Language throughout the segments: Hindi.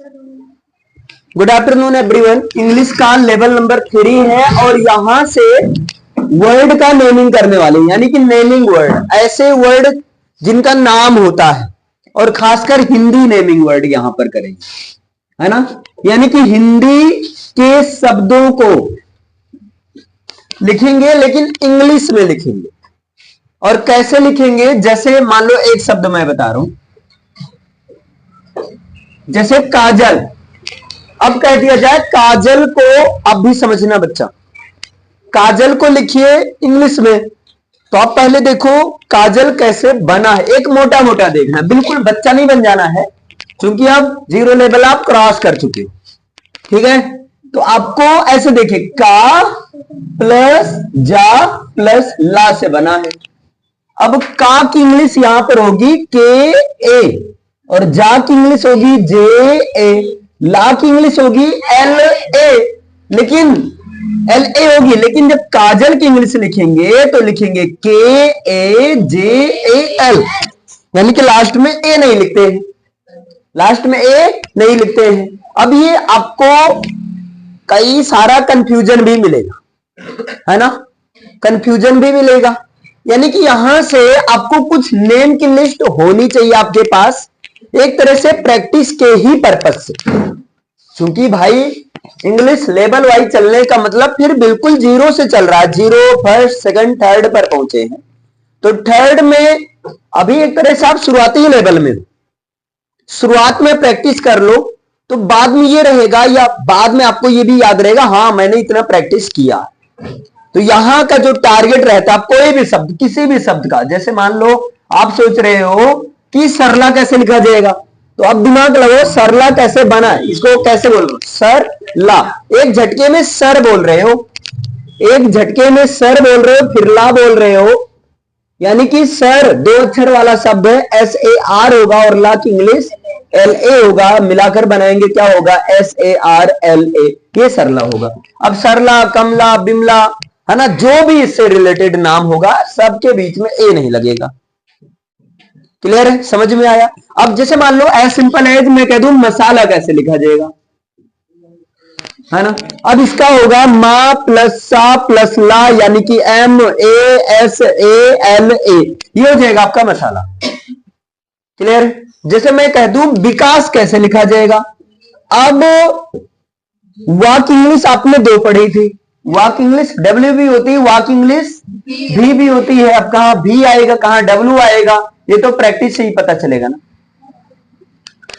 Good afternoon everyone. इंग्लिश का लेवल नंबर 3 है और यहां से वर्ड का नेमिंग करने वाले हैं, यानी कि नेमिंग वर्ड, ऐसे वर्ड जिनका नाम होता है और खासकर हिंदी नेमिंग वर्ड यहां पर करेंगे, है ना। यानी कि हिंदी के शब्दों को लिखेंगे लेकिन इंग्लिश में लिखेंगे। और कैसे लिखेंगे, जैसे मान लो एक शब्द मैं बता रहा हूं, जैसे काजल। अब कह दिया जाए काजल को, अब भी समझना बच्चा, काजल को लिखिए इंग्लिश में, तो आप पहले देखो काजल कैसे बना है। एक मोटा मोटा देखना है, बिल्कुल बच्चा नहीं बन जाना है, क्योंकि अब 0 लेवल आप क्रॉस कर चुके हो, ठीक है। तो आपको ऐसे देखे, का प्लस जा प्लस ला से बना है। अब का की इंग्लिश यहां पर होगी के ए, और जा की इंग्लिश होगी जे ए, ला की इंग्लिश होगी एल ए, लेकिन एल ए होगी, लेकिन जब काजल की इंग्लिश लिखेंगे तो लिखेंगे के ए जे ए एल, यानी कि लास्ट में ए नहीं लिखते हैं, लास्ट में ए नहीं लिखते हैं। अब ये आपको कई सारा कंफ्यूजन भी मिलेगा, है ना, कंफ्यूजन भी मिलेगा। यानी कि यहां से आपको कुछ नेम की लिस्ट होनी चाहिए आपके पास, एक तरह से प्रैक्टिस के ही पर्पज से, क्योंकि भाई इंग्लिश लेवल वाइज चलने का मतलब फिर बिल्कुल 0 से चल रहा है, 0 फर्स्ट सेकंड थर्ड पर पहुंचे हैं, तो थर्ड में अभी एक तरह से आप शुरुआती लेवल में, शुरुआत में प्रैक्टिस कर लो, तो बाद में ये रहेगा, या बाद में आपको ये भी याद रहेगा, हाँ मैंने इतना प्रैक्टिस किया। तो यहां का जो टारगेट रहता है, आप कोई भी शब्द, किसी भी शब्द का, जैसे मान लो आप सोच रहे हो कि सरला कैसे लिखा जाएगा, तो आप दिमाग लगाओ सरला कैसे बना, इसको कैसे बोल रहे हो, सर ला, एक झटके में सर बोल रहे हो, एक झटके में सर बोल रहे हो, फिर ला बोल रहे हो, यानी कि सर 2 अक्षर वाला शब्द है, एस ए आर होगा, और ला की इंग्लिश एल ए होगा, मिलाकर बनाएंगे क्या होगा, S A R L A, ये सरला होगा। अब सरला, कमला, बिमला, है ना, जो भी इससे रिलेटेड नाम होगा सबके बीच में ए नहीं लगेगा। क्लियर है, समझ में आया। अब जैसे मान लो एज सिंपल एज मैं कह दूं मसाला कैसे लिखा जाएगा, है ना। अब इसका होगा मा प्लस सा प्लस ला, यानी कि M A S A L A, ये हो जाएगा आपका मसाला। क्लियर। जैसे मैं कह दूं विकास कैसे लिखा जाएगा, अब वाक इंग्लिश आपने 2 पढ़ी थी, वाक इंग्लिश डब्ल्यू भी होती है, वाक इंग्लिश भी होती है। अब कहां भी आएगा, कहां डब्ल्यू आएगा, ये तो प्रैक्टिस से ही पता चलेगा ना।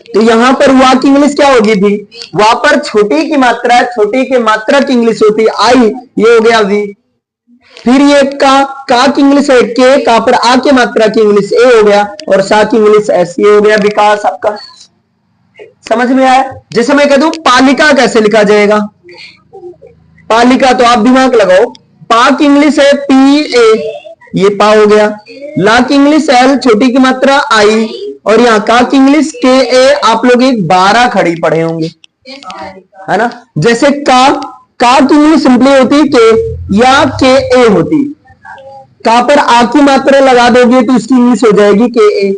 तो यहां पर वाक इंग्लिश क्या होगी भी, वहां पर छोटी की मात्रा, छोटी की मात्रा की इंग्लिश होती है आई, ये हो गया वी। फिर ये का की इंग्लिश है के, का पर आ की मात्रा की इंग्लिश ए हो गया, और सा की इंग्लिश एस, ये हो गया विकास आपका। समझ में आया। जैसे मैं कह दूं पालिका कैसे लिखा जाएगा, पालिका, तो आप दिमाग लगाओ, पा की इंग्लिश है पी ए, ये पा हो गया, ला की इंग्लिश एल, छोटी की मात्रा आई, और यहाँ का की इंग्लिश के ए, आप लोग एक 12 खड़ी पढ़े होंगे, है ना। जैसे का की इंग्लिश सिंपली होती है के, या के ए होती, का पर आ की मात्रा लगा दोगे तो इसकी इंग्लिश हो जाएगी के ए,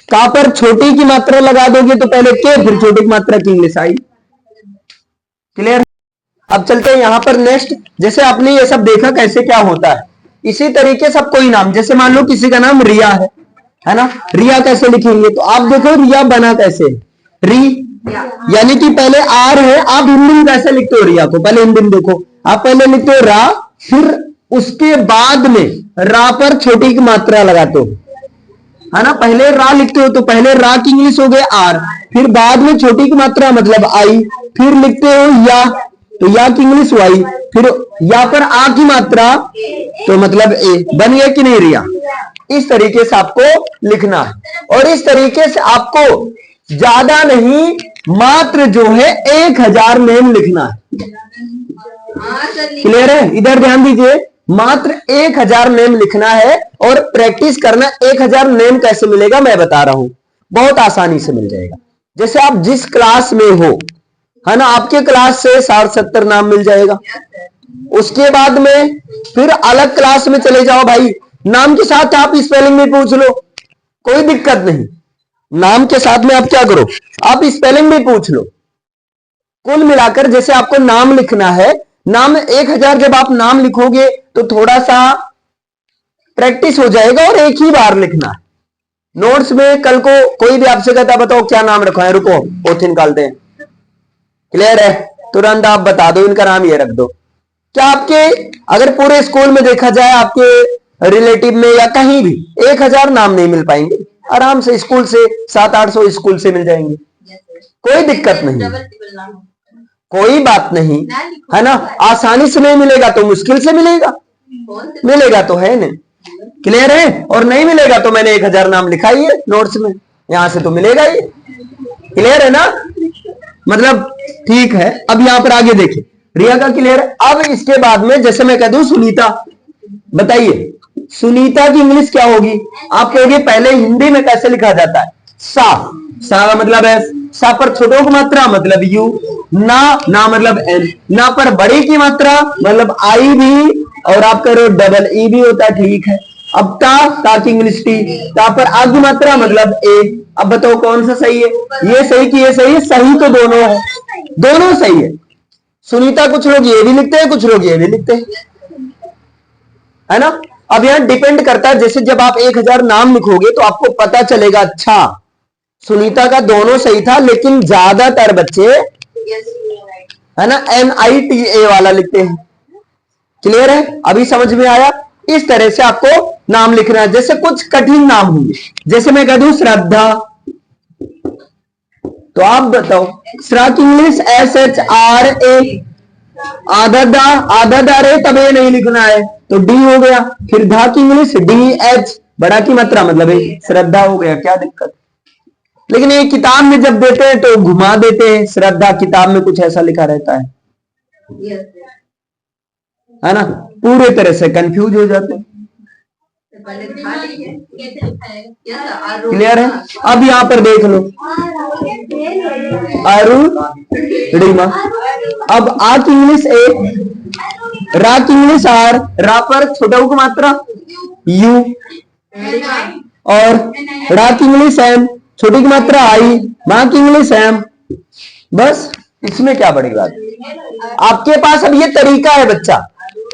का पर छोटी की मात्रा लगा दोगे तो पहले के, फिर छोटी की मात्रा की इंग्लिश आई। क्लियर। अब चलते हैं यहां पर नेक्स्ट, जैसे आपने ये सब देखा कैसे क्या होता है, इसी तरीके से कोई नाम, जैसे मान लो किसी का नाम रिया है ना, रिया कैसे लिखेंगे, तो आप देखो रिया बना कैसे, री, यानी कि पहले आर है, आप हिंदी में कैसे लिखते हो रिया को, पहले हिंदी में देखो, आप पहले लिखते हो रा, फिर उसके बाद में रा पर छोटी की मात्रा लगाते हो, है ना। पहले रा लिखते हो तो पहले रा की इंग्लिश हो गया आर, फिर बाद में छोटी की मात्रा मतलब आई, फिर लिखते हो या, तो या की इंग्लिश वाई, फिर या पर आ की मात्रा तो मतलब ए, बन गया कि नहीं रिया। इस तरीके से आपको लिखना है, और इस तरीके से आपको ज्यादा नहीं, मात्र जो है 1000 नेम लिखना है। क्लियर है, इधर ध्यान दीजिए, मात्र 1000 नेम लिखना है, और प्रैक्टिस करना। 1000 नेम कैसे मिलेगा मैं बता रहा हूं, बहुत आसानी से मिल जाएगा। जैसे आप जिस क्लास में हो, है ना, आपके क्लास से 60-70 नाम मिल जाएगा, उसके बाद में फिर अलग क्लास में चले जाओ भाई, नाम के साथ आप स्पेलिंग भी पूछ लो, कोई दिक्कत नहीं, नाम के साथ में आप क्या करो, आप स्पेलिंग भी पूछ लो। कुल मिलाकर जैसे आपको नाम लिखना है, नाम 1000 जब आप नाम लिखोगे तो थोड़ा सा प्रैक्टिस हो जाएगा और एक ही बार लिखना है। नोट्स में कल को कोई भी आपसे कहता बताओ क्या नाम रखा है, रुको पोथी निकालते हैं, क्लियर है, तुरंत आप बता दो इनका नाम ये रख दो। क्या आपके अगर पूरे स्कूल में देखा जाए, आपके रिलेटिव में या कहीं भी 1000 नाम नहीं मिल पाएंगे, आराम से स्कूल से 700-800 स्कूल से मिल जाएंगे, कोई दिक्कत नहीं, कोई बात नहीं है ना। आसानी से नहीं मिलेगा तो मुश्किल से मिलेगा, मिलेगा तो है ना, क्लियर है। और नहीं मिलेगा तो मैंने 1000 नाम लिखा ही है नोट्स में, यहां से तो मिलेगा ही, क्लियर है ना, मतलब ठीक है। अब यहां पर आगे देखिए, रिया का क्लियर है। अब इसके बाद में जैसे मैं कह दूं सुनीता, बताइए सुनीता की इंग्लिश क्या होगी, आप कहोगे पहले हिंदी में कैसे लिखा जाता है, सा, सा का मतलब है, सा पर छोटों की मात्रा मतलब यू, ना मतलब एन, ना पर बड़ी की मात्रा मतलब आई भी, और आप करो डबल ई भी होता है, ठीक है। अब ता की इंग्लिश टी, ता पर आ की मात्रा मतलब ए। अब बताओ कौन सा सही है, ये सही कि ये सही है, सही तो दोनों है, दोनों सही है। सुनीता कुछ लोग ये भी लिखते हैं, कुछ लोग ये भी लिखते हैं, है ना। अब यहां डिपेंड करता है, जैसे जब आप 1000 नाम लिखोगे तो आपको पता चलेगा, अच्छा सुनीता का दोनों सही था, लेकिन ज्यादातर बच्चे है ना NITA वाला लिखते हैं, क्लियर है, अभी समझ में आया। इस तरह से आपको नाम लिखना है। जैसे कुछ कठिन नाम होंगे, जैसे मैं कह दूं श्रद्धा, तो आप बताओ श्रा की इंग्लिश SHRA, आधा दा रे तब ये नहीं लिखना है तो डी हो गया, फिर धा की इंग्लिश DH, बड़ा की मात्रा मतलब श्रद्धा हो गया, क्या दिक्कत। लेकिन ये किताब में जब देते हैं तो घुमा देते हैं, श्रद्धा किताब में कुछ ऐसा लिखा रहता है ना, पूरे तरह से कंफ्यूज हो जाते हैं, क्लियर है। अब यहां पर देख लो अरुणिमा, अब आ की इंग्लिश ए, रा की इंग्लिश आर, रा पर छोटा की मात्रा यू, और रा की इंग्लिश एम, छोटी की मात्रा आई, मां की इंग्लिश एम, बस इसमें क्या बड़ी बात। आपके पास अब ये तरीका है बच्चा,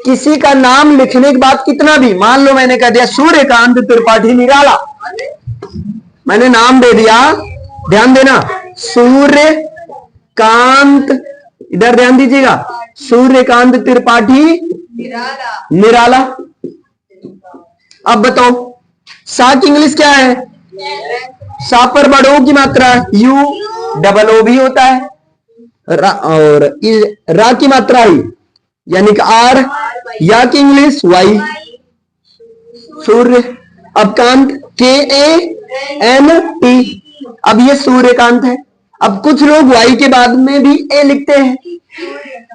किसी का नाम लिखने के बाद कितना भी, मान लो मैंने कह दिया सूर्यकांत त्रिपाठी निराला, मैंने नाम दे दिया, ध्यान देना सूर्यकांत, इधर ध्यान दीजिएगा, सूर्यकांत त्रिपाठी निराला। अब बताओ सा की इंग्लिश क्या है, सा पर बड़ों की मात्रा यू, डबल ओ भी होता है, और रा की मात्रा ही यानी कि आर, या की इंग्लिश वाई, सूर्य। अब कांत KANT, अब ये सूर्यकांत है। अब कुछ लोग वाई के बाद में भी ए लिखते हैं,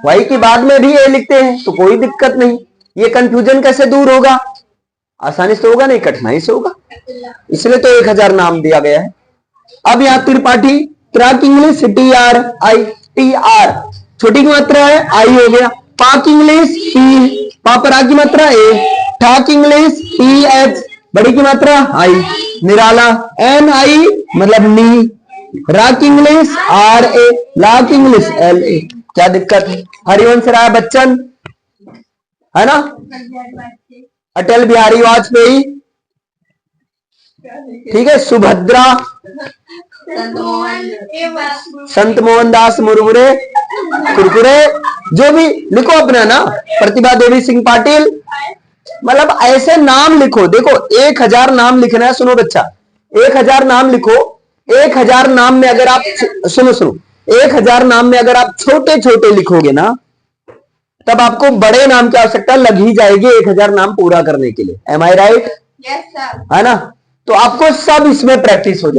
वाई के बाद में भी ए लिखते हैं, तो कोई दिक्कत नहीं, ये कंफ्यूजन कैसे दूर होगा, आसानी से होगा, नहीं कठिनाई से होगा, इसलिए तो 1000 नाम दिया गया है। अब यहां त्रिपाठी, त्रा की इंग्लिश TRI, छोटी की मात्रा है आई हो गया, पा की इंग्लिश टी, पा पर आ की मात्रा ए, ठा की इंग्लिश TH, बड़ी की मात्रा आई, निराला NI मतलब नी, रा की इंग्लिश RA, ला की इंग्लिश LA, क्या दिक्कत है। हरिवंश राय बच्चन है ना, अटल बिहारी वाजपेयी, ठीक है, सुभद्रा, संत मोहन दास मुरमुरे, कुरकुरे, जो भी लिखो अपना ना, प्रतिभा देवी सिंह पाटिल, मतलब ऐसे नाम लिखो। देखो 1000 नाम लिखना है, सुनो बच्चा 1000 नाम लिखो, 1000 नाम में अगर आप सुनो 1000 नाम में अगर आप छोटे छोटे लिखोगे ना, तब आपको बड़े नाम की आवश्यकता लग ही जाएगी 1000 नाम पूरा करने के लिए, एम आई राइट, है ना। तो आपको सब इसमें प्रैक्टिस हो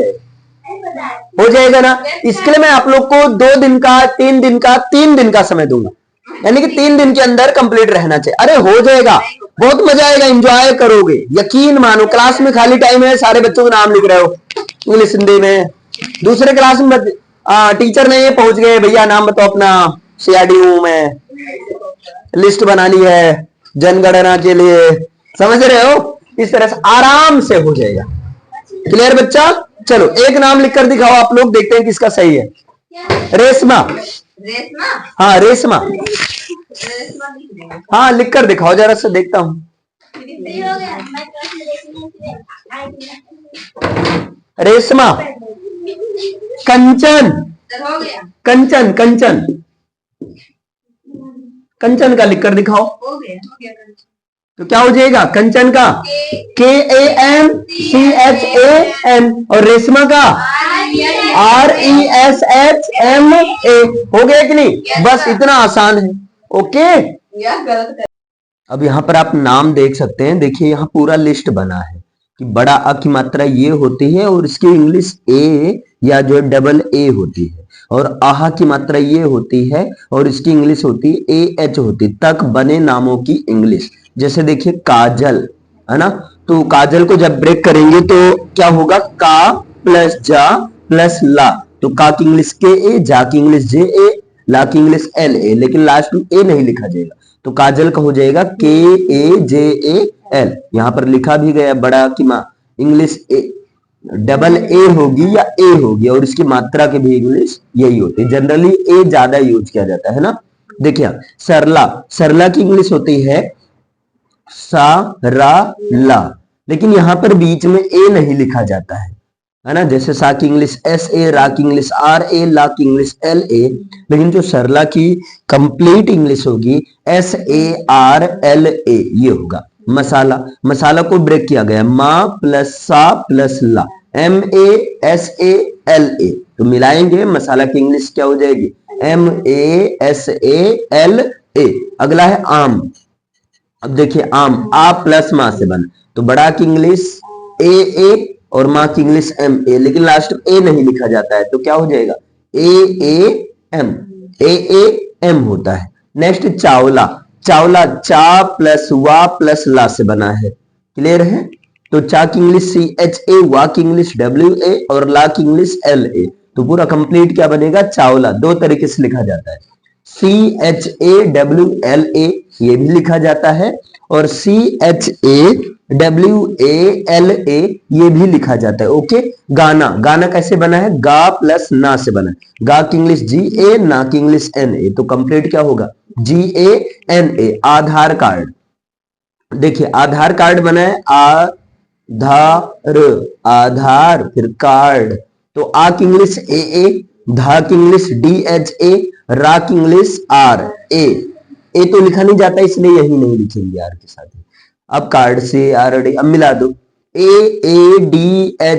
जाएगा ना। इसके लिए मैं आप लोग को 2 दिन का 3 दिन का 3 दिन का समय दूंगा, यानी कि 3 दिन के अंदर कंप्लीट रहना चाहिए। अरे हो जाएगा, बहुत मजा आएगा, एंजॉय करोगे, यकीन मानो। क्लास में खाली टाइम है, सारे बच्चों के नाम लिख रहे हो इंग्लिश हिंदी में, दूसरे क्लास में टीचर नहीं पहुंच गए, भैया नाम बताओ अपना, CRD हूं मैं, लिस्ट बनानी है जनगणना के लिए, समझ रहे हो, इस तरह से आराम से हो जाएगा, क्लियर बच्चा? चलो एक नाम लिखकर दिखाओ आप लोग, देखते हैं किसका सही है। रेशमा। रेशमा? हाँ रेशमा। रेशमा लिख देंगे। हाँ लिख कर दिखाओ जरा सा देखता हूँ। रेशमा। कंचन। हो गया। कंचन कंचन कंचन का लिख कर दिखाओ। हो गया। तो क्या हो जाएगा कंचन का? KANCHAN और रेशमा का RESHMA। हो गया कि नहीं? बस इतना आसान है। ओके गलत है। अब यहाँ पर आप नाम देख सकते हैं, देखिए यहाँ पूरा लिस्ट बना है कि बड़ा अ की मात्रा ये होती है और इसकी इंग्लिश ए या जो डबल ए होती है, और आहा की मात्रा ये होती है और इसकी इंग्लिश होती है AH होती तक बने नामों की इंग्लिश। जैसे देखिए काजल है ना, तो काजल को जब ब्रेक करेंगे तो क्या होगा? का प्लस जा प्लस ला, तो का की इंग्लिश KA, जा की इंग्लिश JA, ला की इंग्लिश LA, लेकिन लास्ट में ए नहीं लिखा जाएगा, तो काजल का हो जाएगा KAJAL। यहां पर लिखा भी गया बड़ा की मां इंग्लिश डबल ए होगी या ए होगी, और इसकी मात्रा के भी इंग्लिश यही होती है। जनरली ए ज्यादा यूज किया जाता है ना। देखिए सरला, सरला की इंग्लिश होती है सा रा ला, लेकिन यहां पर बीच में ए नहीं लिखा जाता है ना। जैसे सा की इंग्लिश SA, रा की इंग्लिश RA, ला की इंग्लिश LA, लेकिन जो सरला की कंप्लीट इंग्लिश होगी SARLA ये होगा। मसाला, मसाला को ब्रेक किया गया मा प्लस सा प्लस ला, MASALA, तो मिलाएंगे मसाला की इंग्लिश क्या हो जाएगी? MASALA। अगला है आम। अब देखिए आम आ प्लस मां से बना, तो बड़ा की इंग्लिश AA और मां की इंग्लिश MA, लेकिन लास्ट में ए नहीं लिखा जाता है, तो क्या हो जाएगा? AAM होता है। नेक्स्ट चावला, चावला चा प्लस वा प्लस ला से बना है। क्लियर है? तो चा की इंग्लिश CHA, वा की इंग्लिश WA और ला की इंग्लिश LA, तो पूरा कंप्लीट क्या बनेगा? चावला। दो तरीके से लिखा जाता है, CHAWLA ये भी लिखा जाता है और CHAWALA ये भी लिखा जाता है। ओके गाना, गाना कैसे बना है? गा प्लस ना से बना है, गा की इंग्लिश GA, ना की इंग्लिश NA, तो कंप्लीट क्या होगा? GANA। आधार कार्ड, देखिए आधार कार्ड बना है आधार, आधार फिर कार्ड, तो आ की इंग्लिश AA, धा की इंग्लिश DHA, रा की इंग्लिश RA, ए तो लिखा नहीं जाता इसलिए यही नहीं लिखेंगे आर के साथ। अब कार्ड से RD, अब मिला दो AADHAR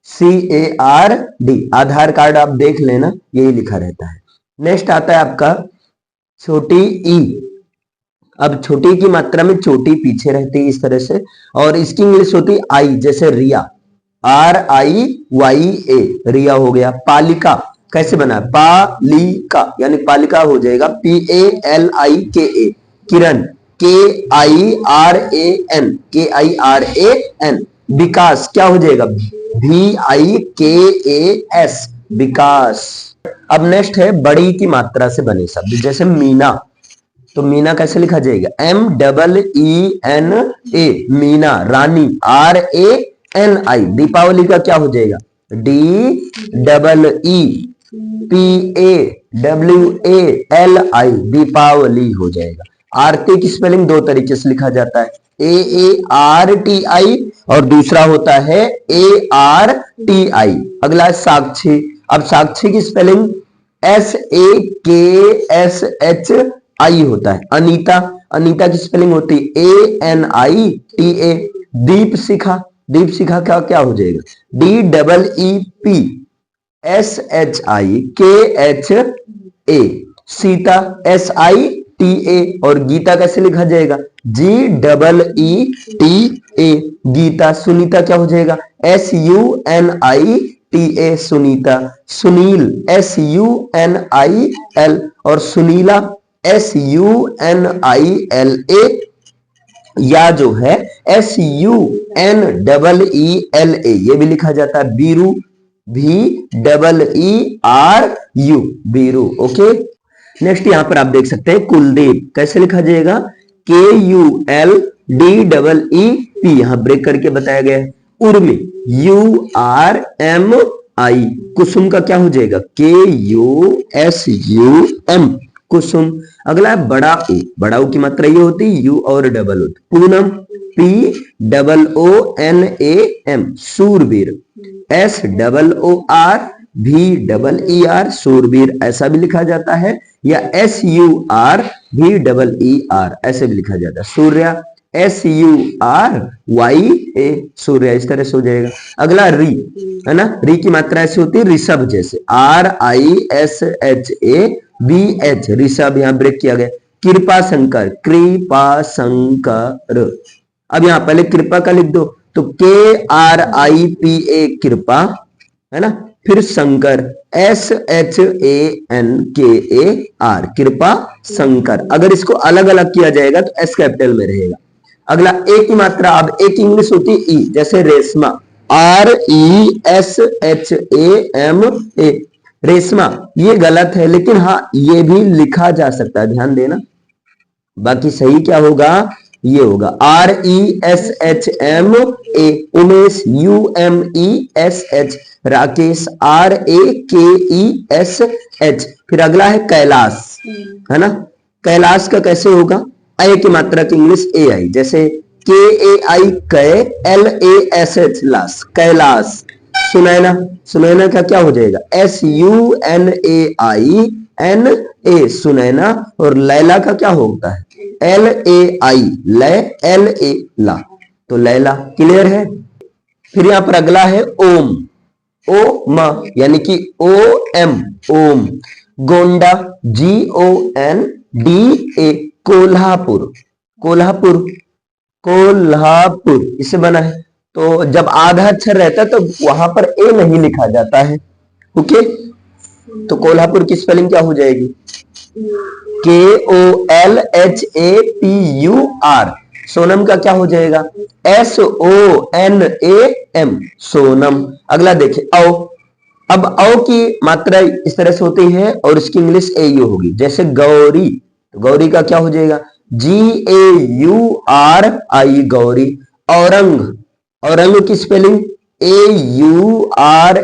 CARD, आधार कार्ड आप देख लेना यही लिखा रहता है। नेक्स्ट आता है आपका छोटी ई। अब छोटी की मात्रा में चोटी पीछे रहती है इस तरह से, और इसकी इंग्लिश होती है आई, जैसे रिया RIYA, रिया हो गया। पालिका कैसे बना? पालिका यानी पालिका हो जाएगा PALIKA। किरण KIRAN। विकास क्या हो जाएगा? VIKAS, विकास। अब नेक्स्ट है बड़ी की मात्रा से बने शब्द, जैसे मीना, तो मीना कैसे लिखा जाएगा? MEENA, मीना। रानी RANI। दीपावली का क्या हो जाएगा? DEEPAWALI, दीपावली हो जाएगा। आरती की स्पेलिंग दो तरीके से लिखा जाता है, AARTI और दूसरा होता है ARTI। अगला है साक्षी। अब साक्षी की स्पेलिंग SAKSHI होता है। अनीता, अनीता की स्पेलिंग होती है ANITA। दीप शिखा, दीप शिखा का क्या हो जाएगा? DEEPSHIKHA। सीता SITA। और गीता कैसे लिखा जाएगा? GEETA, गीता। सुनीता क्या हो जाएगा? SUNITA, सुनीता। सुनील SUNIL और सुनीला SUNILA, या जो है SUNEELA ये भी लिखा जाता है। Biru VEERU, Biru. Okay next यहां पर आप देख सकते हैं कुलदीप, कैसे लिखा जाएगा? KULDEEP, यहां ब्रेक करके बताया गया है। उर्मी, URMI, कुसुम का क्या हो जाएगा, KUSUM, कुसुम। अगला है बड़ा ऊ, बड़ा ऊ की मात्रा ये होती है U और double O, Poonam, POONAM, Soorveer, SOORVEER, Soorveer ऐसा भी लिखा जाता है, या SURVEER ऐसे भी लिखा जाता है। सूर्या, SURYA, सूर्य, इस तरह से हो जाएगा। अगला री है ना, री की मात्रा ऐसी होती है ऋषभ जैसे, RISHABH, ऋषभ, यहाँ ब्रेक किया गया। कृपा शंकर, कृपा शंकर। अब यहाँ पहले कृपा का लिख दो, तो KRIPA, कृपा है ना, फिर शंकर, SHANKAR, कृपा शंकर। अगर इसको अलग अलग किया जाएगा तो S कैपिटल में रहेगा। अगला ए की मात्रा, अब ए की इंग्लिश होती है ई, जैसे रेशमा, RESHAMA, रेशमा। ये गलत है, लेकिन हाँ ये भी लिखा जा सकता है, ध्यान देना। बाकी सही क्या होगा, ये होगा RESHMA, Umesh, UMESH, Rakesh, RAKESH। फिर अगला है कैलाश, है ना, कैलाश का कैसे होगा, ए की मात्रा की इंग्लिश AI, जैसे KAI, कै, LASH, लाश, कैलाश। सुनैना, सुनैना का क्या हो जाएगा, SUNAINA, सुनैना। और लैला का क्या होता है, LAI, LA, ला, तो लैला। क्लियर है। फिर यहां पर अगला है ओम, ओम यानी कि OM, ओम। गोंडा, GONDA, कोल्हापुर, कोल्हापुर, कोल्हापुर इससे बना है। तो जब आधा अक्षर रहता है तो वहां पर ए नहीं लिखा जाता है, ओके। तो कोल्हापुर की स्पेलिंग क्या हो जाएगी, KOLHAPUR। सोनम का क्या हो जाएगा, SONAM, सोनम। अगला देखिए औ, अब औ की मात्रा इस तरह से होती है और इसकी इंग्लिश AU होगी, जैसे गौरी, गौरी का क्या हो जाएगा, GAURI, गौरी। औरंग, औरंग की स्पेलिंग AURANG,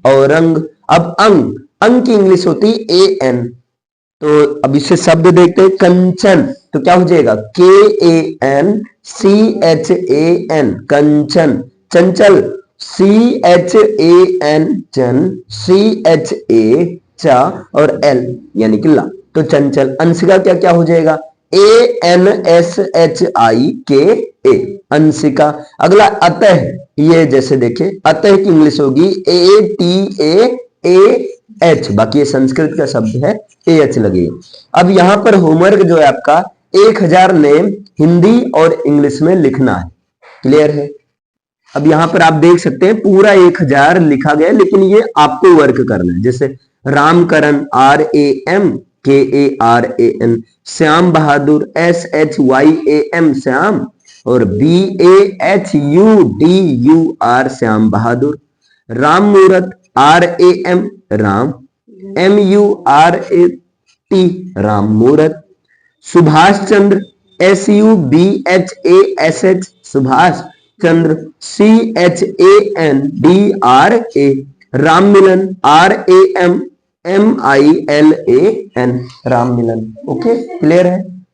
औरंग। अब अंग, अंग की इंग्लिश होती AN। तो अब इसे शब्द देखते हैं, कंचन, तो क्या हो जाएगा, KANCHAN, कंचन। चंचल, CHAN, चन, CHA, और L यानी कि ला, तो चंचल। अंशिका क्या क्या हो जाएगा, ANSHIKA, अंशिका। अगला अतः, ये जैसे देखे अतः की इंग्लिश होगी ATAAH, बाकी ये संस्कृत का शब्द है, AH लगेगा। अब यहां पर होमवर्क जो है आपका 1000 नेम हिंदी और इंग्लिश में लिखना है। क्लियर है। अब यहां पर आप देख सकते हैं पूरा 1000 लिखा गया, लेकिन ये आपको वर्क करना है। जैसे रामकरण, RAMKARAN, श्याम बहादुर, SHYAM, श्याम, और BAHUDUR, श्याम बहादुर। राम मूरत, RAM, राम, MURAT, राम मूरत। Subhash Chandra, SUBHASH, Subhash Chandra, CHANDRA, Ram Milan, RAMMILAN, Ram Milan. Okay, clear है।